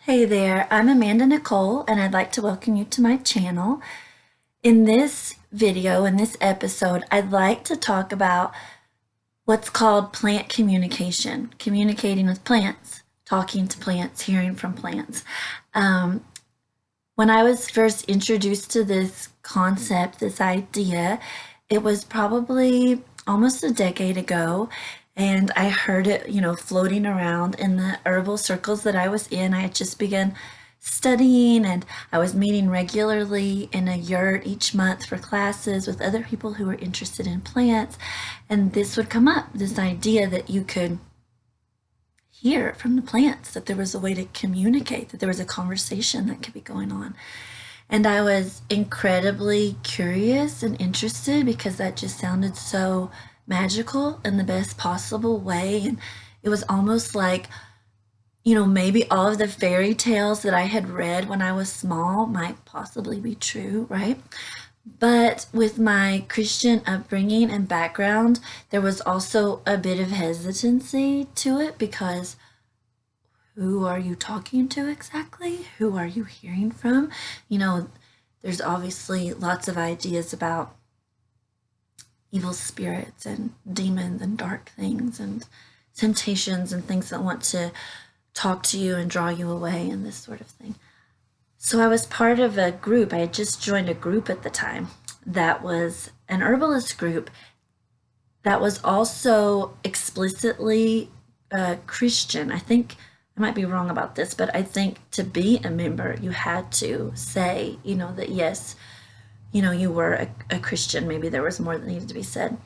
Hey there, I'm Amanda Nicole, and I'd like to welcome you to my channel. In this video, in this episode, I'd like to talk about what's called plant communication, communicating with plants, talking to plants, hearing from plants. When I was first introduced to this concept, this idea, it was probably almost a decade ago, and I heard it, floating around in the herbal circles that I was in. I had just begun studying, and I was meeting regularly in a yurt each month for classes with other people who were interested in plants. And this would come up, this idea that you could hear from the plants, that there was a way to communicate, that there was a conversation that could be going on. And I was incredibly curious and interested because that just sounded so magical in the best possible way. And it was almost like, maybe all of the fairy tales that I had read when I was small might possibly be true, right? But with my Christian upbringing and background, there was also a bit of hesitancy to it because who are you talking to exactly? Who are you hearing from? There's obviously lots of ideas about evil spirits and demons and dark things and temptations and things that want to talk to you and draw you away and this sort of thing. So I was part of a group. I had just joined a group at the time that was an herbalist group that was also explicitly Christian. I think I might be wrong about this, but I think to be a member, you had to say, that yes, you were a Christian. Maybe there was more that needed to be said.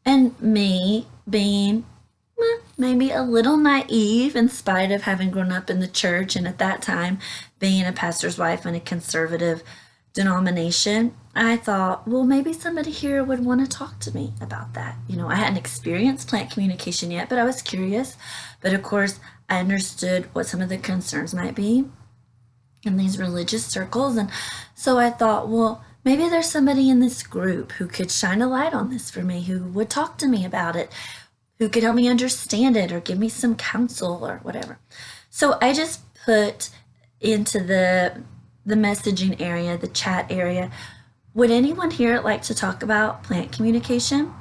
And me being maybe a little naive in spite of having grown up in the church and at that time being a pastor's wife in a conservative denomination, I thought, well, maybe somebody here would want to talk to me about that. I hadn't experienced plant communication yet, but I was curious. But of course, I understood what some of the concerns might be in these religious circles. And so I thought, well, maybe there's somebody in this group who could shine a light on this for me, who would talk to me about it, who could help me understand it or give me some counsel or whatever. So I just put into the messaging area, the chat area, would anyone here like to talk about plant communication?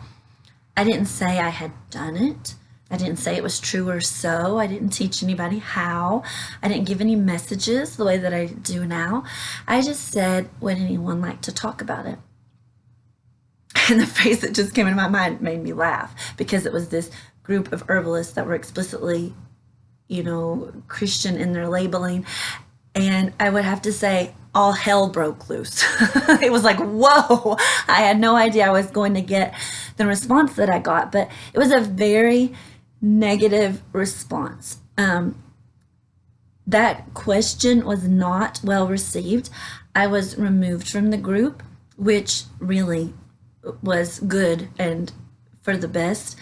I didn't say I had done it. I didn't say it was true or so. I didn't teach anybody how. I didn't give any messages the way that I do now. I just said, would anyone like to talk about it? And the phrase that just came into my mind made me laugh because it was this group of herbalists that were explicitly, Christian in their labeling. And I would have to say, all hell broke loose. It was like, whoa, I had no idea I was going to get the response that I got, but it was a very negative response. That question was not well received. I was removed from the group, which really was good and for the best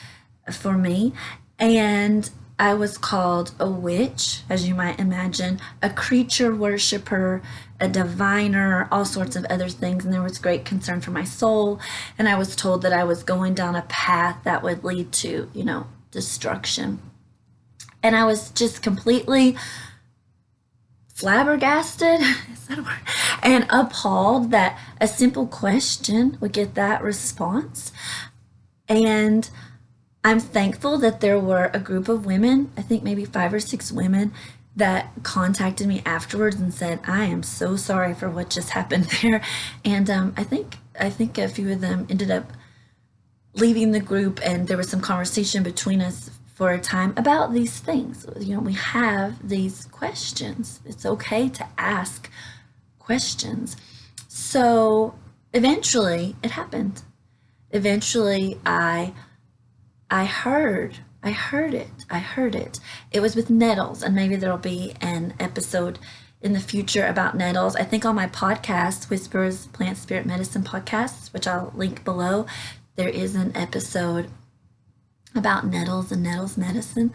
for me. And I was called a witch, as you might imagine, a creature worshiper, a diviner, all sorts of other things. And there was great concern for my soul. And I was told that I was going down a path that would lead to, destruction. And I was just completely flabbergasted, is that a word? And appalled that a simple question would get that response. And I'm thankful that there were a group of women, I think maybe 5 or 6 women, that contacted me afterwards and said, I am so sorry for what just happened there. And I think a few of them ended up leaving the group, and there was some conversation between us for a time about these things. We have these questions. It's okay to ask questions. So eventually it happened. Eventually I heard it. It was with nettles, and maybe there'll be an episode in the future about nettles. I think on my podcast, Whispers Plant Spirit Medicine Podcasts, which I'll link below, there is an episode about nettles and nettles medicine.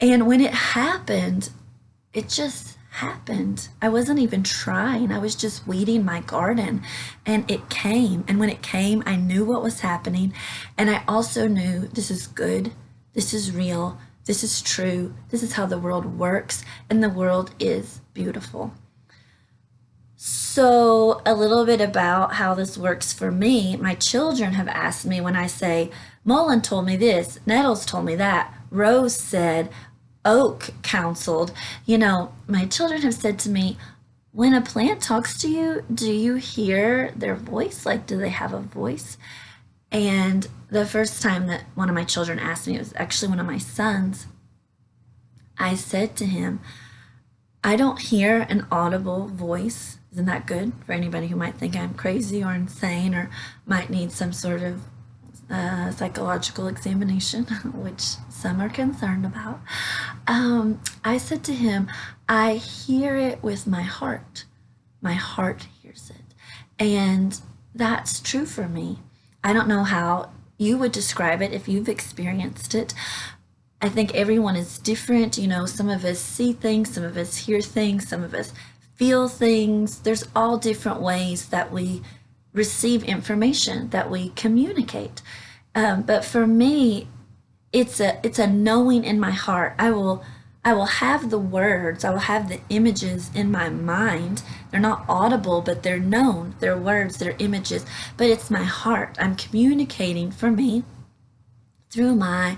And when it happened, it just happened. I wasn't even trying. I was just weeding my garden, and it came. And when it came, I knew what was happening. And I also knew this is good. This is real. This is true. This is how the world works, and the world is beautiful. So, a little bit about how this works for me. My children have asked me when I say, Mullen told me this, Nettles told me that, Rose said, Oak counseled. My children have said to me, when a plant talks to you, do you hear their voice? Like, do they have a voice? And the first time that one of my children asked me, it was actually one of my sons, I said to him, I don't hear an audible voice. Isn't that good for anybody who might think I'm crazy or insane or might need some sort of psychological examination, which some are concerned about? I said to him, I hear it with my heart. My heart hears it. And that's true for me. I don't know how you would describe it if you've experienced it. I think everyone is different. Some of us see things, some of us hear things, some of us feel things. There's all different ways that we receive information, that we communicate. But for me, it's a knowing in my heart. I will have the words, I will have the images in my mind. They're not audible, but they're known. They're words, they're images, but it's my heart. I'm communicating for me through my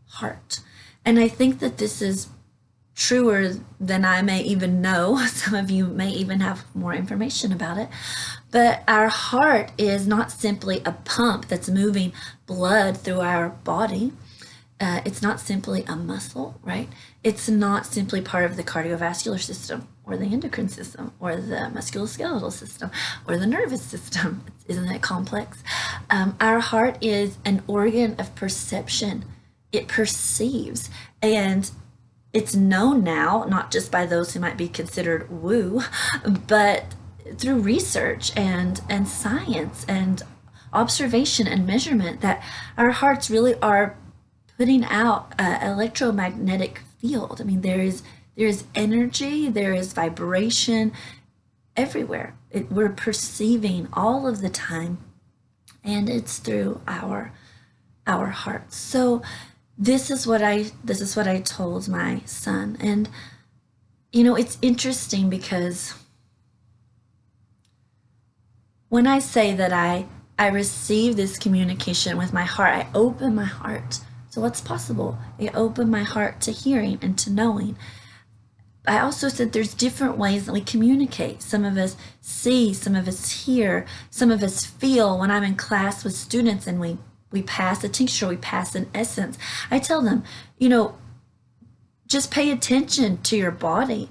heart. And I think that this is truer than I may even know. Some of you may even have more information about it. But our heart is not simply a pump that's moving blood through our body. It's not simply a muscle, right? It's not simply part of the cardiovascular system or the endocrine system or the musculoskeletal system or the nervous system. Isn't that complex? Our heart is an organ of perception. It perceives, and it's known now, not just by those who might be considered woo, but through research and science and observation and measurement, that our hearts really are putting out an electromagnetic field. I mean, there is energy, there is vibration everywhere. We're perceiving all of the time, and it's through our hearts. So this is what I told my son. And it's interesting because when I say that I receive this communication with my heart, I open my heart. So what's possible? I open my heart to hearing and to knowing. I also said there's different ways that we communicate. Some of us see, some of us hear, some of us feel. When I'm in class with students and we pass a tincture, we pass an essence, I tell them, just pay attention to your body.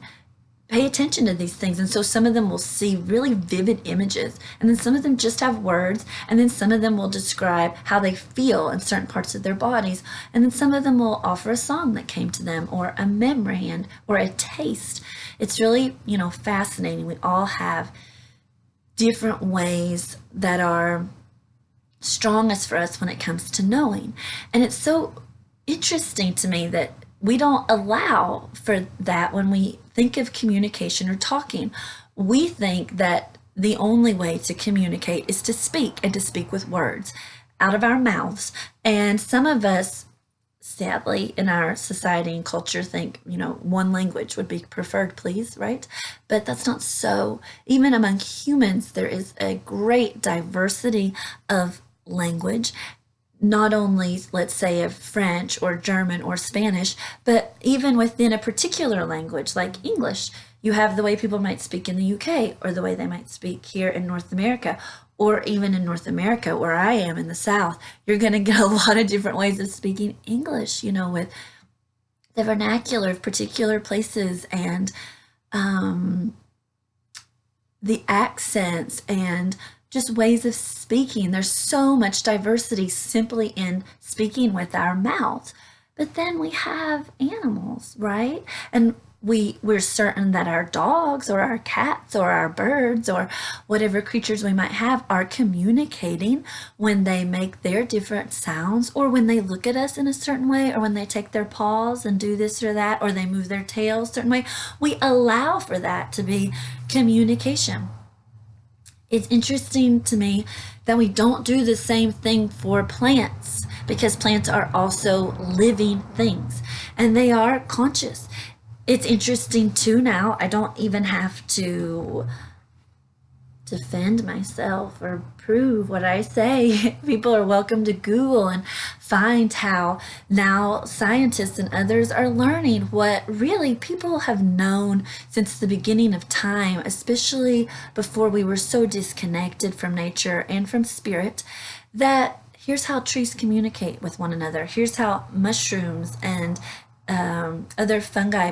Pay attention to these things. And so some of them will see really vivid images, and then some of them just have words, and then some of them will describe how they feel in certain parts of their bodies, and then some of them will offer a song that came to them, or a memory, or a taste. It's really, fascinating. We all have different ways that are strongest for us when it comes to knowing. And it's so interesting to me that we don't allow for that when we think of communication or talking. We think that the only way to communicate is to speak, and to speak with words out of our mouths. And some of us, sadly, in our society and culture think, one language would be preferred, please, right? But that's not so. Even among humans, there is a great diversity of language. Not only, let's say, of French or German or Spanish, but even within a particular language like English, you have the way people might speak in the UK, or the way they might speak here in North America, or even in North America, where I am in the South. You're going to get a lot of different ways of speaking English, with the vernacular of particular places, and the accents, and just ways of speaking. There's so much diversity simply in speaking with our mouths. But then we have animals, right? And we're certain that our dogs or our cats or our birds or whatever creatures we might have are communicating when they make their different sounds, or when they look at us in a certain way, or when they take their paws and do this or that, or they move their tails a certain way. We allow for that to be communication. It's interesting to me that we don't do the same thing for plants because plants are also living things and they are conscious. It's interesting too now. I don't even have to defend myself or prove what I say. People are welcome to Google and find how now scientists and others are learning what really people have known since the beginning of time, especially before we were so disconnected from nature and from spirit, that here's how trees communicate with one another. Here's how mushrooms and other fungi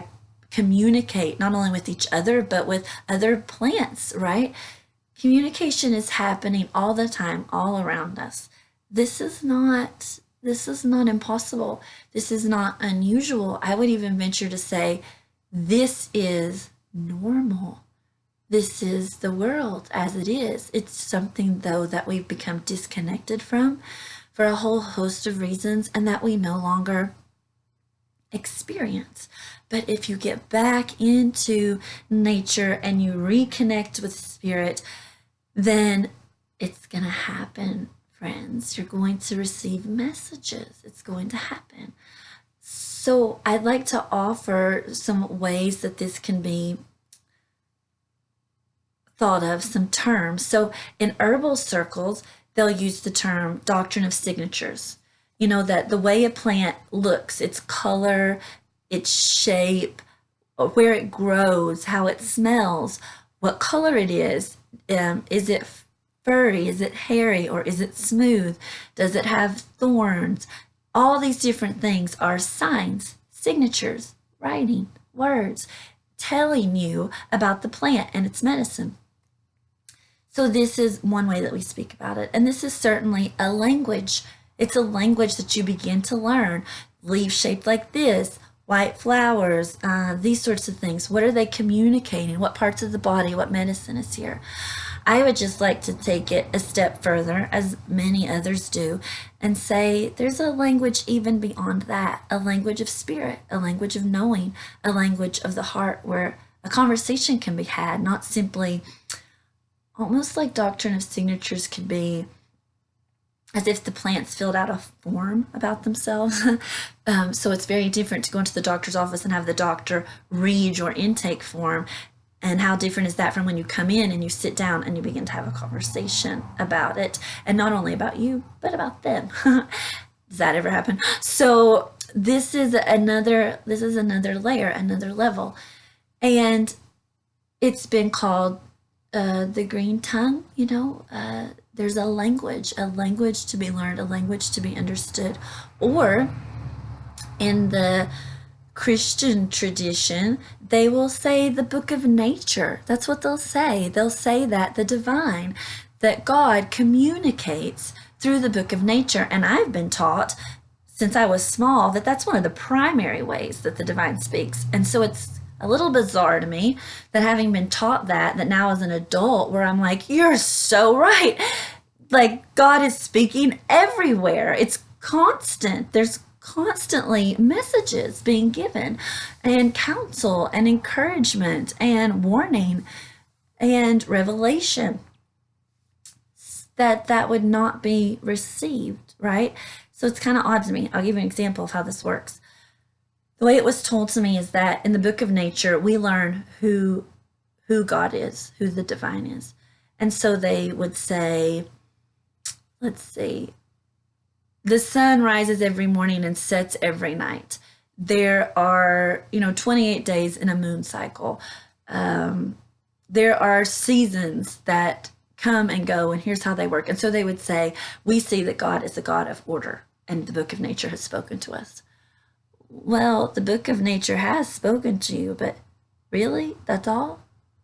communicate not only with each other but with other plants, right? Communication is happening all the time, all around us. This is not impossible. This is not unusual. I would even venture to say this is normal. This is the world as it is. It's something though that we've become disconnected from for a whole host of reasons and that we no longer experience. But if you get back into nature and you reconnect with spirit, then it's going to happen, friends. You're going to receive messages. It's going to happen. So I'd like to offer some ways that this can be thought of, some terms. So in herbal circles, they'll use the term doctrine of signatures. You know, that the way a plant looks, its color, its shape, where it grows, how it smells, what color it is it furry, is it hairy, or is it smooth? Does it have thorns? All these different things are signs, signatures, writing, words, telling you about the plant and its medicine. So this is one way that we speak about it. And this is certainly a language. It's a language that you begin to learn. Leaves shaped like this, white flowers, these sorts of things. What are they communicating? What parts of the body, what medicine is here? I would just like to take it a step further, as many others do, and say there's a language even beyond that, a language of spirit, a language of knowing, a language of the heart where a conversation can be had, not simply almost like doctrine of signatures could be as if the plants filled out a form about themselves. So it's very different to go into the doctor's office and have the doctor read your intake form. And how different is that from when you come in and you sit down and you begin to have a conversation about it, and not only about you, but about them. Does that ever happen? So this is another layer, another level. And it's been called the green tongue, there's a language to be learned, a language to be understood. Or in the Christian tradition, they will say the book of nature. That's what they'll say. They'll say that the divine, that God communicates through the book of nature. And I've been taught since I was small that that's one of the primary ways that the divine speaks. And so it's a little bizarre to me that having been taught that now as an adult, where I'm like, you're so right. Like God is speaking everywhere. It's constant. There's constantly messages being given and counsel and encouragement and warning and revelation that would not be received, right? So it's kind of odd to me. I'll give you an example of how this works. The way it was told to me is that in the book of nature, we learn who God is, who the divine is. And so they would say, let's see, the sun rises every morning and sets every night. There are, 28 days in a moon cycle. There are seasons that come and go, and here's how they work. And so they would say, we see that God is a God of order, and the book of nature has spoken to us. Well, the book of nature has spoken to you, but really, that's all?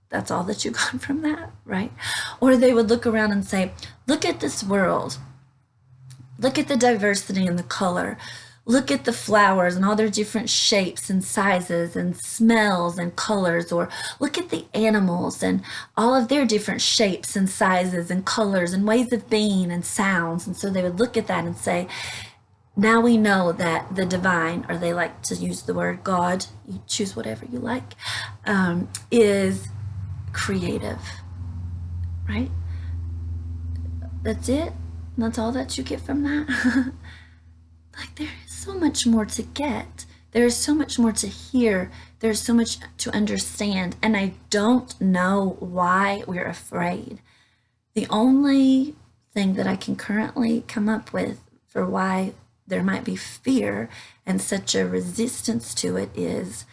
That's all that you got from that, right? Or they would look around and say, look at this world. Look at the diversity and the color. Look at the flowers and all their different shapes and sizes and smells and colors. Or look at the animals and all of their different shapes and sizes and colors and ways of being and sounds. And so they would look at that and say, now we know that the divine, or they like to use the word God, you choose whatever you like, is creative, right? That's it? That's all that you get from that? Like, there is so much more to get. There is so much more to hear. There's so much to understand. And I don't know why we're afraid. The only thing that I can currently come up with for why there might be fear and such a resistance to it is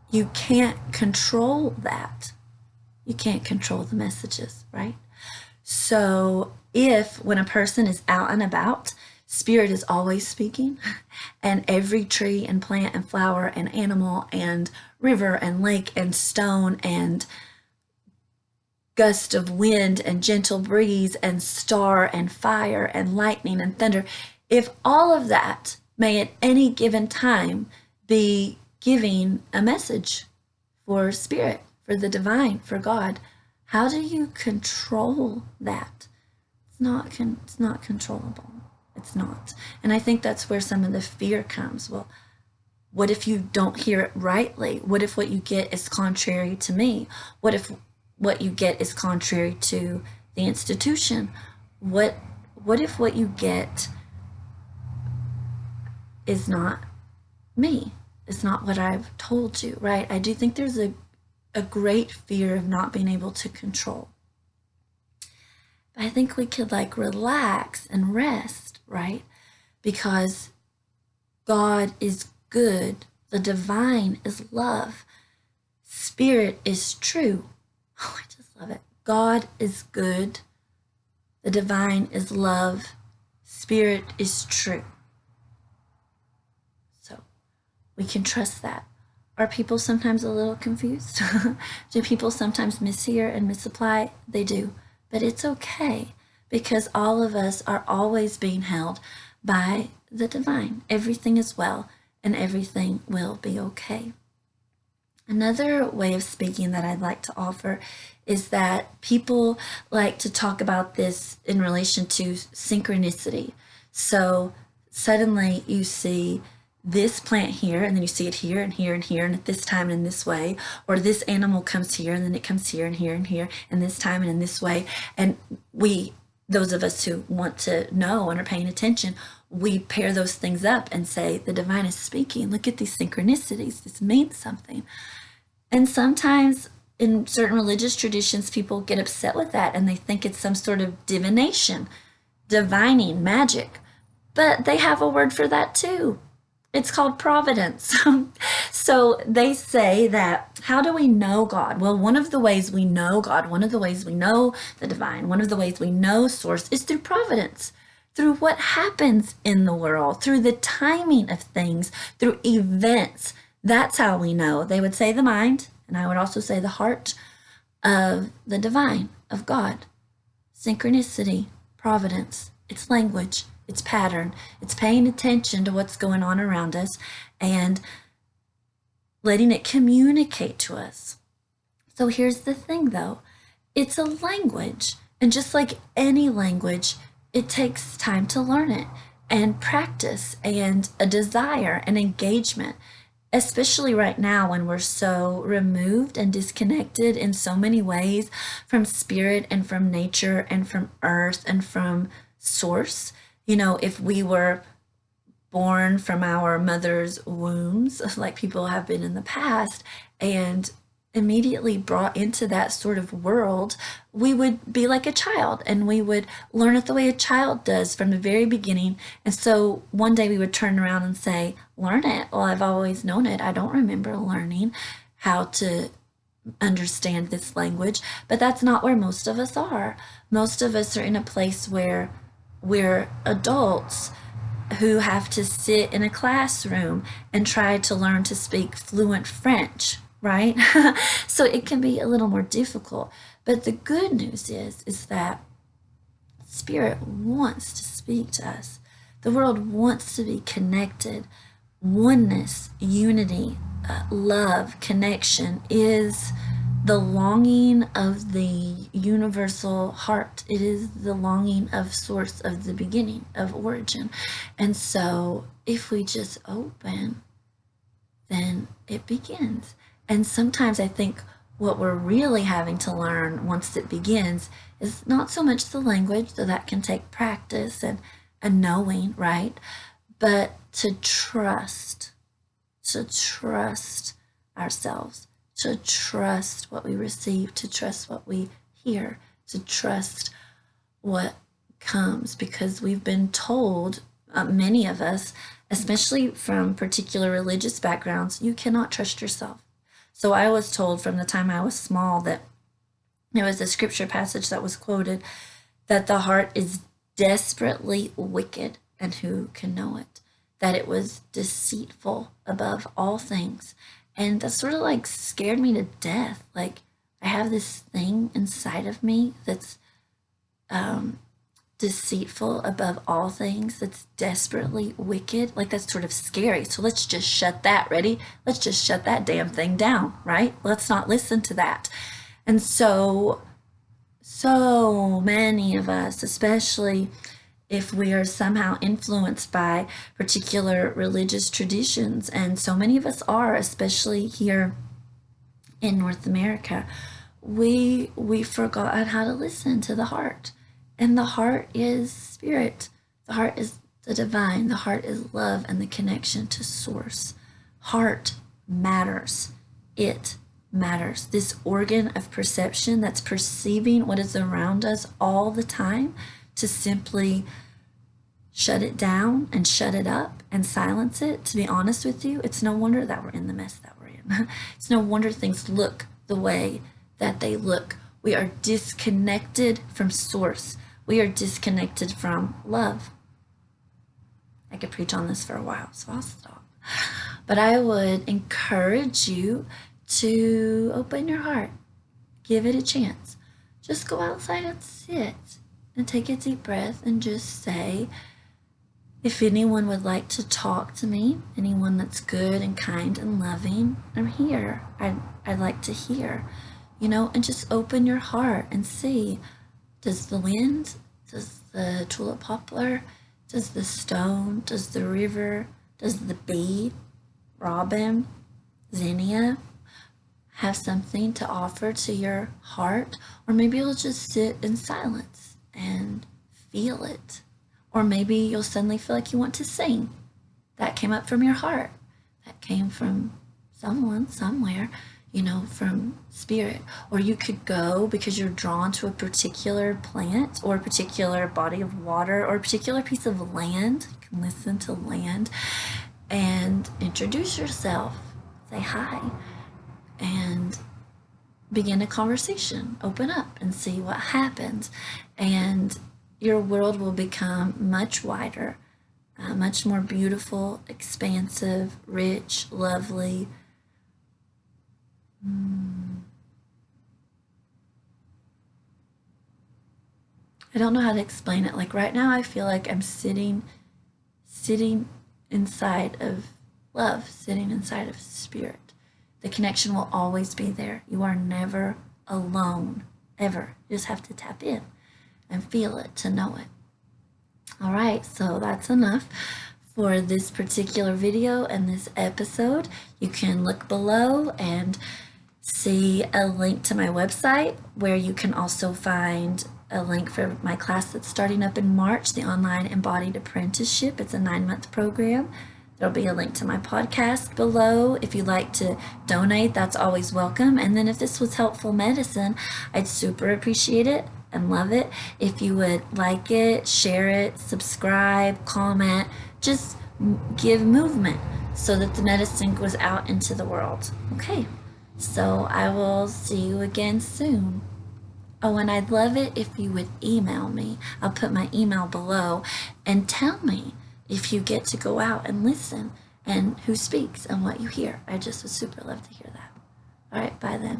you can't control that. You can't control the messages, right? So if when a person is out and about, spirit is always speaking, and every tree and plant and flower and animal and river and lake and stone and gust of wind and gentle breeze and star and fire and lightning and thunder, if all of that may at any given time be giving a message for spirit, for the divine, for God, how do you control that? It's not controllable. It's not. And I think that's where some of the fear comes. Well, what if you don't hear it rightly? What if what you get is contrary to me? What if what you get is contrary to the institution? What if what you get is not me? It's not what I've told you, right? I do think there's a great fear of not being able to control. But I think we could like relax and rest, right? Because God is good. The divine is love. Spirit is true. Oh, I just love it. God is good. The divine is love. Spirit is true. So we can trust that. Are people sometimes a little confused? Do people sometimes mishear and misapply? They do. But it's okay because all of us are always being held by the divine. Everything is well and everything will be okay. Another way of speaking that I'd like to offer is that people like to talk about this in relation to synchronicity. So suddenly you see this plant here, and then you see it here and here and here, and at this time and in this way, or this animal comes here, and then it comes here and here and here, and this time and in this way. And we, those of us who want to know and are paying attention, we pair those things up and say, the divine is speaking. Look at these synchronicities. This means something. And sometimes in certain religious traditions, people get upset with that and they think it's some sort of divination, divining, magic. But they have a word for that too. It's called providence. So they say that, how do we know God? Well, one of the ways we know God, one of the ways we know the divine, one of the ways we know source is through providence, through what happens in the world, through the timing of things, through events. That's how we know. They would say the mind, and I would also say the heart of the divine, of God. Synchronicity, providence, it's language. It's pattern. It's paying attention to what's going on around us and letting it communicate to us. So here's the thing though. It's a language. And just like any language, it takes time to learn it and practice and a desire and engagement, especially right now when we're so removed and disconnected in so many ways from spirit and from nature and from earth and from source. You know, if we were born from our mother's wombs, like people have been in the past, and immediately brought into that sort of world, we would be like a child and we would learn it the way a child does from the very beginning. And so one day we would turn around and say, learn it. Well, I've always known it. I don't remember learning how to understand this language, but that's not where most of us are. Most of us are in a place where we're adults who have to sit in a classroom and try to learn to speak fluent French, right? So it can be a little more difficult. But the good news is that Spirit wants to speak to us. The world wants to be connected. Oneness, unity, love, connection is the longing of the universal heart. It is the longing of source, of the beginning, of origin. And so if we just open, then it begins. And sometimes I think what we're really having to learn once it begins is not so much the language, though that can take practice and knowing, right? But to trust ourselves, to trust what we receive, to trust what we hear, to trust what comes, because we've been told, many of us, especially from particular religious backgrounds, you cannot trust yourself. So I was told from the time I was small that there was a scripture passage that was quoted that the heart is desperately wicked and who can know it? That it was deceitful above all things. And that sort of like scared me to death. Like, I have this thing inside of me that's deceitful above all things, that's desperately wicked. Like, that's sort of scary. So let's just shut that. Ready? Let's just shut that damn thing down, right? Let's not listen to that. And so many of us, especially if we are somehow influenced by particular religious traditions, and so many of us are, especially here in North America, we forgot how to listen to the heart. And the heart is spirit. The heart is the divine. The heart is love and the connection to source. Heart matters. It matters. This organ of perception that's perceiving what is around us all the time, to simply shut it down and shut it up and silence it, to be honest with you, it's no wonder that we're in the mess that we're in. It's no wonder things look the way that they look. We are disconnected from source. We are disconnected from love. I could preach on this for a while, so I'll stop. But I would encourage you to open your heart. Give it a chance. Just go outside and sit and take a deep breath and just say, if anyone would like to talk to me, anyone that's good and kind and loving, I'm here. I'd like to hear, and just open your heart and see, does the wind, does the tulip poplar, does the stone, does the river, does the bee, robin, zinnia, have something to offer to your heart? Or maybe you'll just sit in silence and feel it. Or maybe you'll suddenly feel like you want to sing. That came up from your heart. That came from someone, somewhere, from spirit. Or you could go because you're drawn to a particular plant or a particular body of water or a particular piece of land. You can listen to land and introduce yourself. Say hi and begin a conversation. Open up and see what happens. And your world will become much wider, much more beautiful, expansive, rich, lovely. I don't know how to explain it. Like right now, I feel like I'm sitting inside of love, sitting inside of spirit. The connection will always be there. You are never alone, ever. You just have to tap in and feel it to know it. All right, so that's enough for this particular video and this episode. You can look below and see a link to my website, where you can also find a link for my class that's starting up in March, the Online Embodied Apprenticeship. It's a 9-month program. There'll be a link to my podcast below. If you'd like to donate, that's always welcome. And then if this was helpful medicine, I'd super appreciate it and love it if you would like it, share it, subscribe, comment, just give movement so that the medicine goes out into the world. Okay, so I will see you again soon. Oh, and I'd love it if you would email me. I'll put my email below, and tell me if you get to go out and listen and who speaks and what you hear. I just would super love to hear that. All right, bye then.